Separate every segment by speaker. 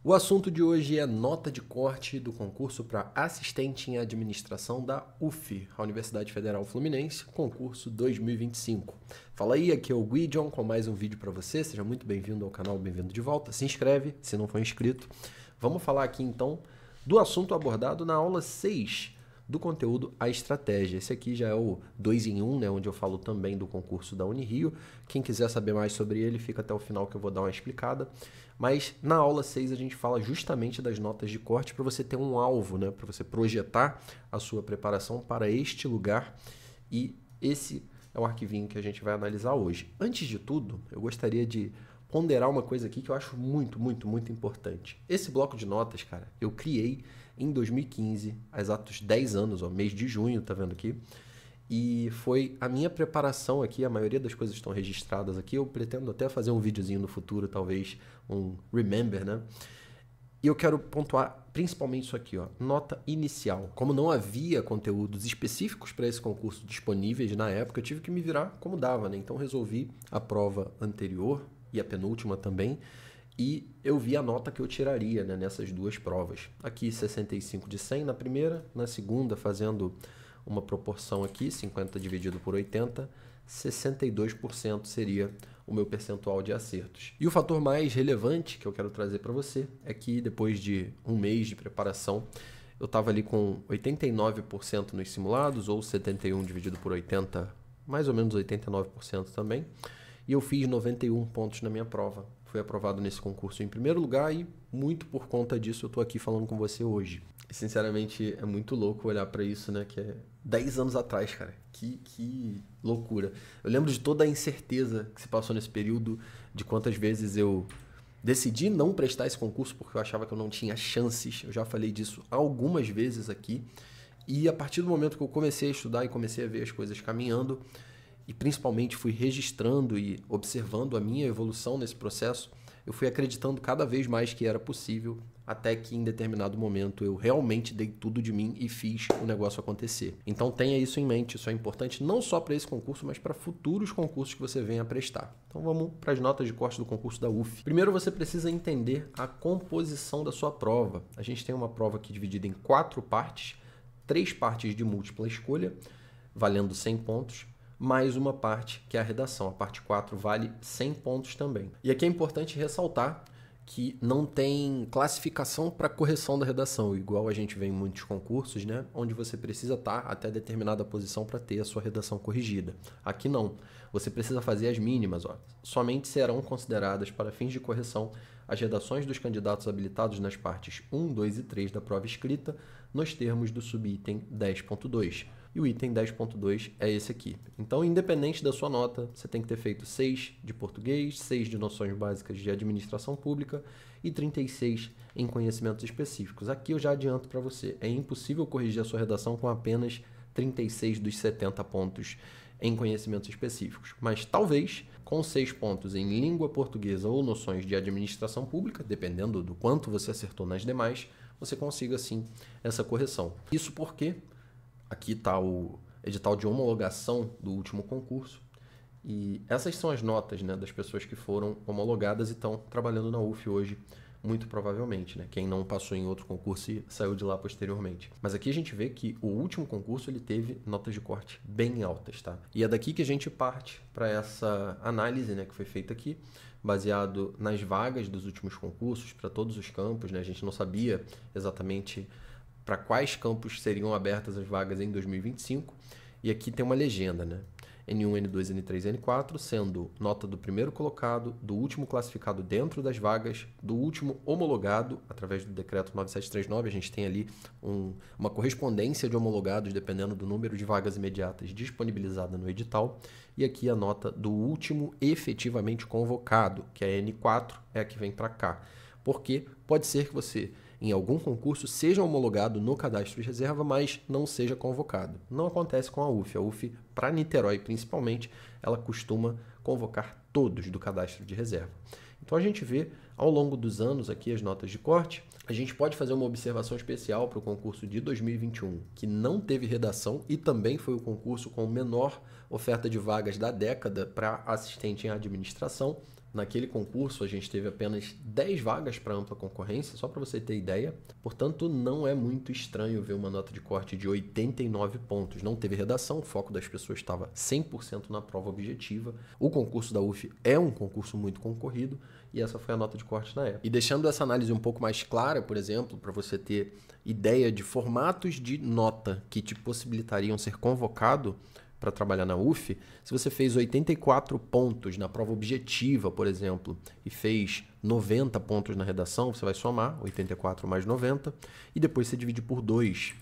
Speaker 1: O assunto de hoje é nota de corte do concurso para assistente em administração da UF, a Universidade Federal Fluminense, concurso 2025. Fala aí, aqui é o Guidion com mais um vídeo para você. Seja muito bem-vindo ao canal, bem-vindo de volta. Se inscreve se não for inscrito. Vamos falar aqui então do assunto abordado na aula 6 do conteúdo A Estratégia. Esse aqui já é o 2 em 1, né, onde eu falo também do concurso da Unirio. Quem quiser saber mais sobre ele, fica até o final que eu vou dar uma explicada. Mas na aula 6 a gente fala justamente das notas de corte para você ter um alvo, né, para você projetar a sua preparação para este lugar. E esse é o arquivinho que a gente vai analisar hoje. Antes de tudo, eu gostaria de ponderar uma coisa aqui que eu acho muito importante. Esse bloco de notas, cara, eu criei em 2015, há exatos 10 anos, ó, mês de junho, tá vendo aqui? E foi a minha preparação aqui, a maioria das coisas estão registradas aqui, eu pretendo até fazer um videozinho no futuro, talvez um remember, né? E eu quero pontuar principalmente isso aqui, ó, nota inicial. Como não havia conteúdos específicos para esse concurso disponíveis na época, eu tive que me virar como dava, né? Então resolvi a prova anterior e a penúltima também, e eu vi a nota que eu tiraria, né, nessas duas provas. Aqui 65 de 100 na primeira, na segunda fazendo uma proporção aqui, 50 dividido por 80, 62% seria o meu percentual de acertos. E o fator mais relevante que eu quero trazer para você é que depois de um mês de preparação, eu estava ali com 89% nos simulados, ou 71 dividido por 80, mais ou menos 89% também, e eu fiz 91 pontos na minha prova. Fui aprovado nesse concurso em primeiro lugar e muito por conta disso eu estou aqui falando com você hoje. E, sinceramente, é muito louco olhar para isso, né? Que é 10 anos atrás, cara. Que loucura. Eu lembro de toda a incerteza que se passou nesse período, de quantas vezes eu decidi não prestar esse concurso porque eu achava que eu não tinha chances. Eu já falei disso algumas vezes aqui. E a partir do momento que eu comecei a estudar e comecei a ver as coisas caminhando, e principalmente fui registrando e observando a minha evolução nesse processo, eu fui acreditando cada vez mais que era possível, até que em determinado momento eu realmente dei tudo de mim e fiz o negócio acontecer. Então tenha isso em mente, isso é importante não só para esse concurso, mas para futuros concursos que você venha a prestar. Então vamos para as notas de corte do concurso da UF. Primeiro você precisa entender a composição da sua prova. A gente tem uma prova aqui dividida em 4 partes, 3 partes de múltipla escolha, valendo 100 pontos, mais uma parte que é a redação. A parte 4 vale 100 pontos também. E aqui é importante ressaltar que não tem classificação para correção da redação, igual a gente vê em muitos concursos, né? Onde você precisa estar até determinada posição para ter a sua redação corrigida. Aqui não. Você precisa fazer as mínimas. Ó. Somente serão consideradas para fins de correção as redações dos candidatos habilitados nas partes 1, 2 e 3 da prova escrita, nos termos do subitem 10.2. E o item 10.2 é esse aqui. Então, independente da sua nota, você tem que ter feito 6 de português, 6 de noções básicas de administração pública e 36 em conhecimentos específicos. Aqui eu já adianto para você, é impossível corrigir a sua redação com apenas 36 dos 70 pontos em conhecimentos específicos. Mas talvez, com 6 pontos em língua portuguesa ou noções de administração pública, dependendo do quanto você acertou nas demais, você consiga sim essa correção. Isso porque aqui está o edital de homologação do último concurso e essas são as notas, né, das pessoas que foram homologadas e estão trabalhando na UF hoje, muito provavelmente, né? Quem não passou em outro concurso e saiu de lá posteriormente. Mas aqui a gente vê que o último concurso ele teve notas de corte bem altas, tá? E é daqui que a gente parte para essa análise, né, que foi feita aqui, baseado nas vagas dos últimos concursos para todos os campos, né? A gente não sabia exatamente para quais campos seriam abertas as vagas em 2025. E aqui tem uma legenda, né? N1, N2, N3, N4, sendo nota do primeiro colocado, do último classificado dentro das vagas, do último homologado, através do decreto 9739, a gente tem ali uma correspondência de homologados, dependendo do número de vagas imediatas disponibilizada no edital, e aqui a nota do último efetivamente convocado, que é a N4, é a que vem para cá. Porque pode ser que você, em algum concurso, seja homologado no cadastro de reserva, mas não seja convocado. Não acontece com a UF. A UF, para Niterói principalmente, ela costuma convocar todos do cadastro de reserva. Então a gente vê ao longo dos anos aqui as notas de corte. A gente pode fazer uma observação especial para o concurso de 2021, que não teve redação e também foi o concurso com menor oferta de vagas da década para assistente em administração. Naquele concurso, a gente teve apenas 10 vagas para ampla concorrência, só para você ter ideia. Portanto, não é muito estranho ver uma nota de corte de 89 pontos. Não teve redação, o foco das pessoas estava 100% na prova objetiva. O concurso da UF é um concurso muito concorrido e essa foi a nota de corte na época. E deixando essa análise um pouco mais clara, por exemplo, para você ter ideia de formatos de nota que te possibilitariam ser convocado para trabalhar na UF, se você fez 84 pontos na prova objetiva, por exemplo, e fez 90 pontos na redação, você vai somar 84 mais 90 e depois você divide por 2.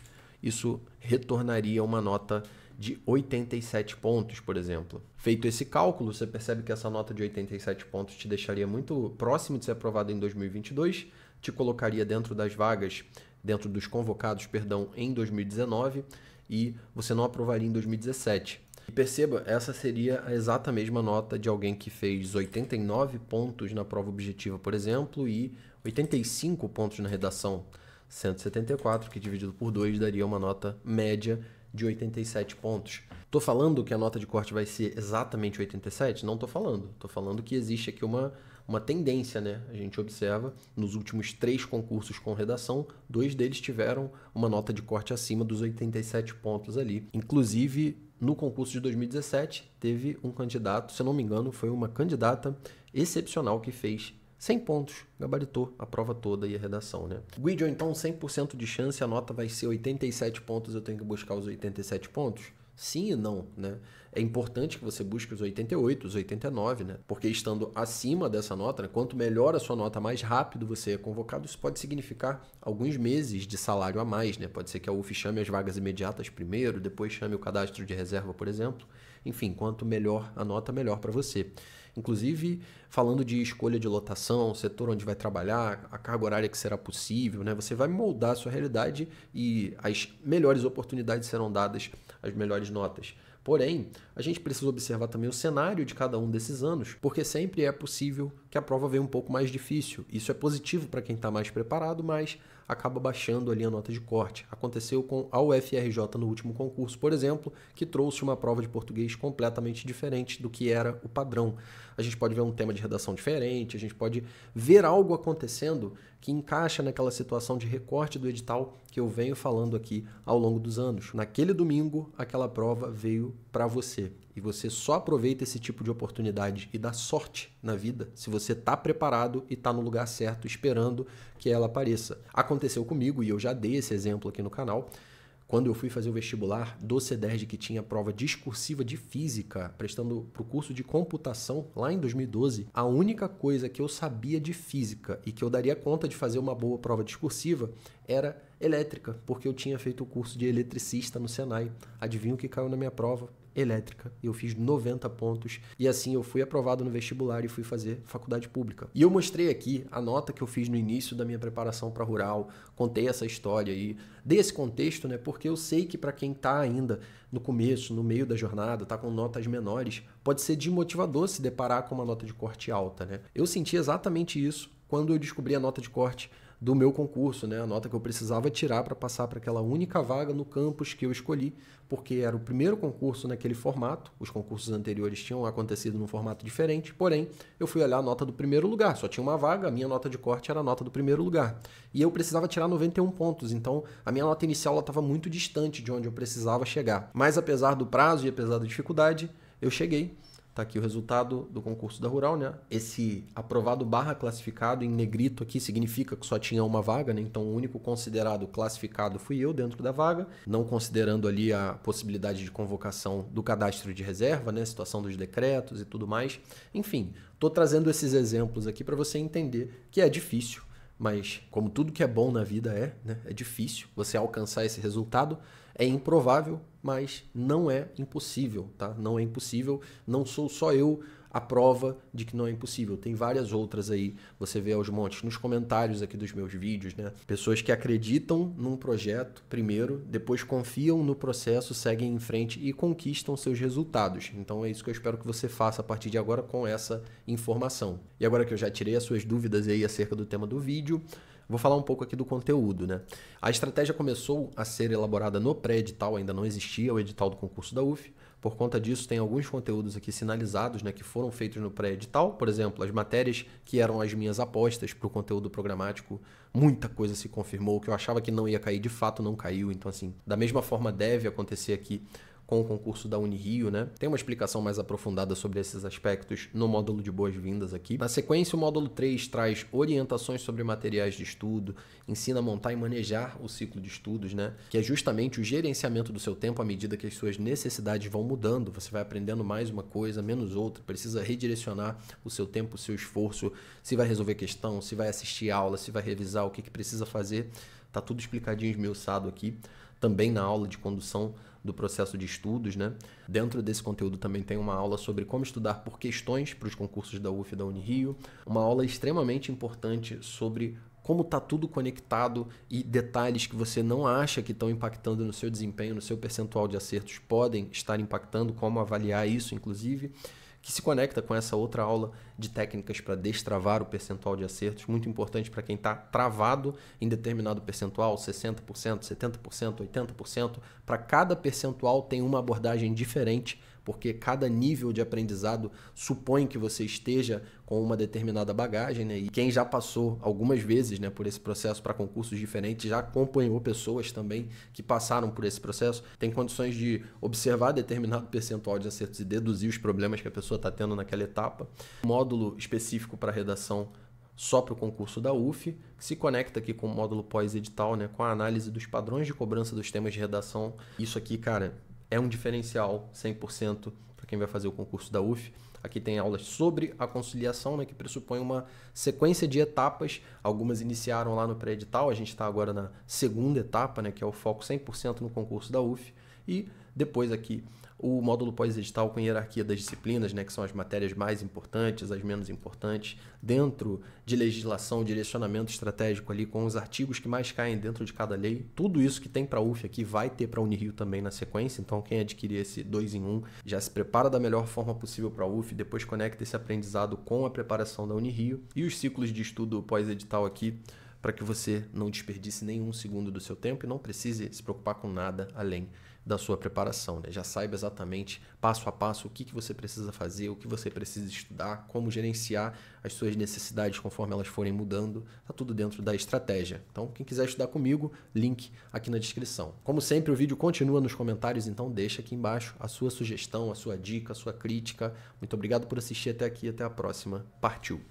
Speaker 1: Isso retornaria uma nota de 87 pontos, por exemplo. Feito esse cálculo, você percebe que essa nota de 87 pontos te deixaria muito próximo de ser aprovado em 2022, te colocaria dentro das vagas, dentro dos convocados, perdão, em 2019, e você não aprovaria em 2017. E perceba, essa seria a exata mesma nota de alguém que fez 89 pontos na prova objetiva, por exemplo, e 85 pontos na redação, 174, que dividido por 2 daria uma nota média de 87 pontos. Estou falando que a nota de corte vai ser exatamente 87? Não estou falando. Estou falando que existe aqui uma tendência, né? A gente observa nos últimos 3 concursos com redação, 2 deles tiveram uma nota de corte acima dos 87 pontos ali. Inclusive, no concurso de 2017, teve um candidato, se eu não me engano, foi uma candidata excepcional que fez 100 pontos, gabaritou a prova toda e a redação, né? Guido, então 100% de chance, a nota vai ser 87 pontos, eu tenho que buscar os 87 pontos? Sim e não, né? É importante que você busque os 88, os 89, né? Porque estando acima dessa nota, né? Quanto melhor a sua nota, mais rápido você é convocado, isso pode significar alguns meses de salário a mais, né? Pode ser que a UF chame as vagas imediatas primeiro, depois chame o cadastro de reserva, por exemplo. Enfim, quanto melhor a nota, melhor para você. Inclusive, falando de escolha de lotação, setor onde vai trabalhar, a carga horária que será possível, né? Você vai moldar a sua realidade e as melhores oportunidades serão dadas às melhores notas. Porém, a gente precisa observar também o cenário de cada um desses anos, porque sempre é possível que a prova venha um pouco mais difícil. Isso é positivo para quem está mais preparado, mas acaba baixando ali a nota de corte. Aconteceu com a UFRJ no último concurso, por exemplo, que trouxe uma prova de português completamente diferente do que era o padrão. A gente pode ver um tema de redação diferente, a gente pode ver algo acontecendo que encaixa naquela situação de recorte do edital que eu venho falando aqui ao longo dos anos. Naquele domingo, aquela prova veio para você. E você só aproveita esse tipo de oportunidade e dá sorte na vida se você está preparado e está no lugar certo esperando que ela apareça. Aconteceu comigo e eu já dei esse exemplo aqui no canal. Quando eu fui fazer o vestibular do CEDERJ, que tinha prova discursiva de física, prestando para o curso de computação lá em 2012, a única coisa que eu sabia de física e que eu daria conta de fazer uma boa prova discursiva era elétrica, porque eu tinha feito o curso de eletricista no Senai. Adivinha o que caiu na minha prova? Elétrica. Eu fiz 90 pontos e assim eu fui aprovado no vestibular e fui fazer faculdade pública. E eu mostrei aqui a nota que eu fiz no início da minha preparação para rural, contei essa história e dei esse contexto, né? Porque eu sei que para quem está ainda no começo, no meio da jornada, está com notas menores, pode ser desmotivador se deparar com uma nota de corte alta, né? Eu senti exatamente isso quando eu descobri a nota de corte do meu concurso, né? A nota que eu precisava tirar para passar para aquela única vaga no campus que eu escolhi, porque era o primeiro concurso naquele formato. Os concursos anteriores tinham acontecido num formato diferente, porém, eu fui olhar a nota do primeiro lugar, só tinha uma vaga, a minha nota de corte era a nota do primeiro lugar. E eu precisava tirar 91 pontos, então a minha nota inicial estava muito distante de onde eu precisava chegar. Mas apesar do prazo e apesar da dificuldade, eu cheguei. Tá aqui o resultado do concurso da Rural, né? Esse aprovado / classificado em negrito aqui significa que só tinha uma vaga, né? Então o único considerado classificado fui eu dentro da vaga, não considerando ali a possibilidade de convocação do cadastro de reserva, né? Situação dos decretos e tudo mais. Enfim, tô trazendo esses exemplos aqui para você entender que é difícil, mas como tudo que é bom na vida né? É difícil você alcançar esse resultado. É improvável, mas não é impossível, tá? Não é impossível, não sou só eu a prova de que não é impossível. Tem várias outras aí, você vê aos montes nos comentários aqui dos meus vídeos, né? Pessoas que acreditam num projeto primeiro, depois confiam no processo, seguem em frente e conquistam seus resultados. Então é isso que eu espero que você faça a partir de agora com essa informação. E agora que eu já tirei as suas dúvidas aí acerca do tema do vídeo, vou falar um pouco aqui do conteúdo, né? A estratégia começou a ser elaborada no pré-edital, ainda não existia o edital do concurso da UF, Por conta disso, tem alguns conteúdos aqui sinalizados, né, que foram feitos no pré-edital. Por exemplo, as matérias que eram as minhas apostas para o conteúdo programático, muita coisa se confirmou. O que eu achava que não ia cair, de fato não caiu. Então, assim, da mesma forma deve acontecer aqui com o concurso da Unirio, né? Tem uma explicação mais aprofundada sobre esses aspectos no módulo de boas-vindas aqui. Na sequência, o módulo 3 traz orientações sobre materiais de estudo, ensina a montar e manejar o ciclo de estudos, né? Que é justamente o gerenciamento do seu tempo à medida que as suas necessidades vão mudando. Você vai aprendendo mais uma coisa, menos outra, precisa redirecionar o seu tempo, o seu esforço, se vai resolver questão, se vai assistir aula, se vai revisar, o que precisa fazer. Tá tudo explicadinho, esmiuçado aqui. Também na aula de condução do processo de estudos, né? Dentro desse conteúdo também tem uma aula sobre como estudar por questões para os concursos da UF e da Unirio, uma aula extremamente importante sobre como está tudo conectado e detalhes que você não acha que estão impactando no seu desempenho, no seu percentual de acertos, podem estar impactando, como avaliar isso, inclusive, que se conecta com essa outra aula de técnicas para destravar o percentual de acertos, muito importante para quem está travado em determinado percentual, 60%, 70%, 80%. Para cada percentual tem uma abordagem diferente, porque cada nível de aprendizado supõe que você esteja com uma determinada bagagem, né? E quem já passou algumas vezes, né, por esse processo para concursos diferentes, já acompanhou pessoas também que passaram por esse processo, tem condições de observar determinado percentual de acertos e deduzir os problemas que a pessoa está tendo naquela etapa. Um módulo específico para redação só para o concurso da UF, que se conecta aqui com o módulo pós-edital, né, com a análise dos padrões de cobrança dos temas de redação. Isso aqui, cara, é um diferencial 100% para quem vai fazer o concurso da UF. Aqui tem aulas sobre a conciliação, né, que pressupõe uma sequência de etapas. Algumas iniciaram lá no pré-edital, a gente está agora na segunda etapa, né, que é o foco 100% no concurso da UF. E depois aqui o módulo pós-edital com hierarquia das disciplinas, né, que são as matérias mais importantes, as menos importantes, dentro de legislação, direcionamento estratégico ali, com os artigos que mais caem dentro de cada lei. Tudo isso que tem para a UF aqui vai ter para a Unirio também na sequência, então quem adquirir esse 2 em 1 já se prepara da melhor forma possível para a UF, depois conecta esse aprendizado com a preparação da Unirio e os ciclos de estudo pós-edital aqui, para que você não desperdice nenhum segundo do seu tempo e não precise se preocupar com nada além da sua preparação, né? Já saiba exatamente, passo a passo, o que você precisa fazer, o que você precisa estudar, como gerenciar as suas necessidades conforme elas forem mudando. Tá tudo dentro da estratégia. Então, quem quiser estudar comigo, link aqui na descrição. Como sempre, o vídeo continua nos comentários, então deixa aqui embaixo a sua sugestão, a sua dica, a sua crítica. Muito obrigado por assistir até aqui, até a próxima. Partiu!